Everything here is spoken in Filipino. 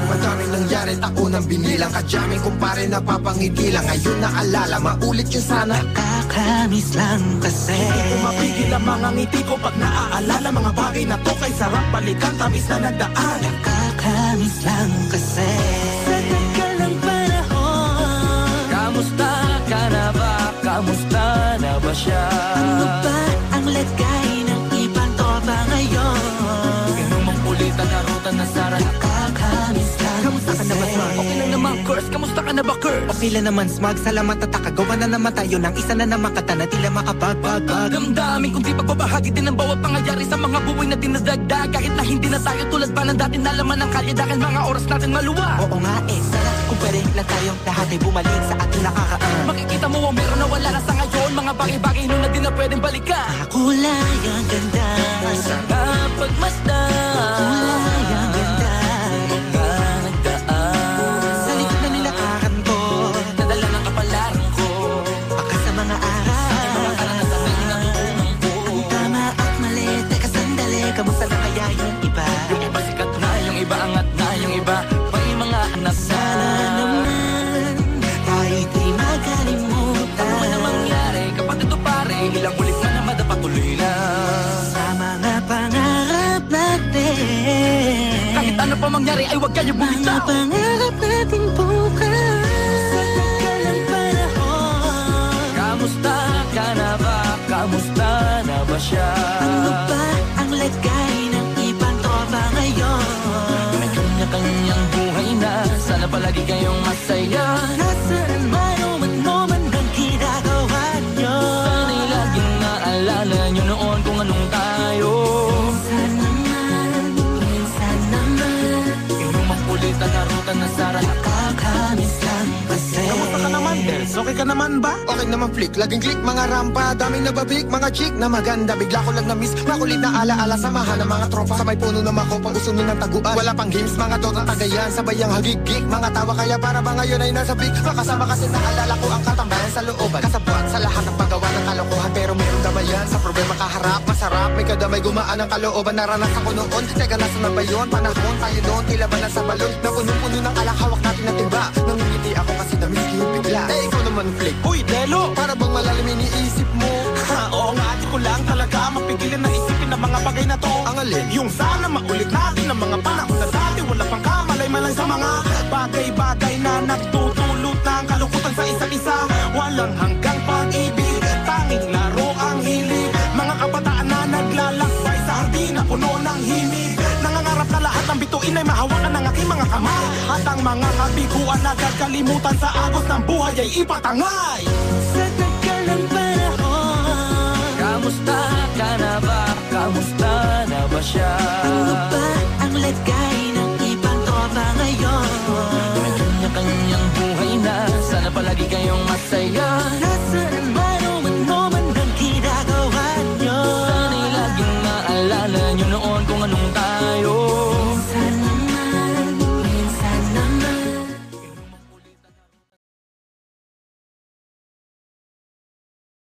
Madaming nangyari, ako nang binilang. Kadyaming kumpare napapangiti lang. Ngayon naalala, maulit yun sana. Nakakamiss lang kasi hindi ko mapigil ang mga ngiti ko pag naaalala. Mga bagay na to kay sarap balikan, tamis na nagdaan. Nakakamiss lang kasi sa tagal ng panahon. Kamusta ka na ba? Kamusta na ba siya? Ano ba ang lagay ng ibang tropa ngayon? Inumang ulitan na ruta na Sara. Nakakamiss lang Kamusta ka na ba, Smug? Okay lang naman, Curse. Kamusta ka na ba, Curse? Okay lang naman, Smug. Salamat at nakagawa na naman tayo ng isa na naman kata na tila makabagbag. Damdamin kung di pagbabahagi din ang bawat pangyayari sa mga buhay na dinadagdag. Kahit na hindi na tayo tulad pa ng dati na laman ng kalye. Dahil mga oras natin maluwa. Oo nga sarap kung pwede lang tayong lahat ay bumalik sa ating nakakaan. Makikita mo ang meron na wala na sa ngayon. Mga bagay-bagay nun na di na pwedeng balikan. kulay ang ganda. Masarap pagmasdan. Kulay ang ganda. Mga nagdaan Sa likod na nilakaran ko, nadala ng kapalaran ko. baka sa mga araw. Mga karanasan na inaunang ko. Ang tama at mali, teka sandali, kamusta na kaya yung iba? Yung iba sikat na, yung iba angat na, yung iba may mga anak na. Sana naman tayo'y di makalimutan. Ano man ang mangyari kapag ito pare, ilang ulit na naman patuloy na. Sa mga pangarap natin, Kahit ano pa mangyari ay huwag kayo mga bumitaw. pangarap natin bukas. Sa tagal ng panahon, Kamusta ka na ba? Kamusta na ba siya? ano ba ang lagay ng ibang tropa ngayon? May kanya-kanyang buhay na, sana palagi kayong masaya. Nasaan man o man ang ginagawa nyo? Sana'y laging naalala nyo noon kung anong tayo. Minsan naman Inumang ulitan na ruta na Sara. nakakamiss lang kasi. Kamusta ka naman, Dels? Okay ka naman ba? Okay naman flick, laging click, mga rampa. Daming nababik, mga chick na maganda. Bigla ko lang na-miss, makulit na alaala. Samahan ng mga tropa, sa may puno na makopa. Uso nun ng taguan, wala pang games, mga dotang tagayan. Sabayang hagigik, mga tawa kaya para ba ngayon ay nasa big. Makasama kasi naalala ko ang katambayan sa looban. Kasabuan sa lahat ng paggawa ng kalokohan. Pero meron damayan, sa problema kaharap. Masarap, may kadamay gumaan ang kalooban. Naranasan ko noon, teka nasa na ba yun? Panahon tayo noon, tila ba nasa balon? Na punong-puno ng alak, hawak natin ang timba. Nangingiti ako kasi na-miss ko yung bigla. Eh ikaw naman flick, Uy, Delo! para bang malalim iniisip mo? Oo nga, di ko lang talaga mapigilan na isipin ang mga bagay na to. Ang alin? Yung sana maulit natin ang mga panahon na dati. Wala pang kamalay-malay sa mga bagay-bagay na nagtutulot ng kalungkutan sa isa't isa. Walang hanggang pag-ibig, tanging laro ang hilig. Mga kabataan na naglalakbay sa hardin na puno ng himig. Nangangarap na lahat ng bituin ay mahawakan ng aking mga kamay. At ang mga kabiguan na kagalimutan sa agos ng buhay ay ipatangay. Sa tagal ng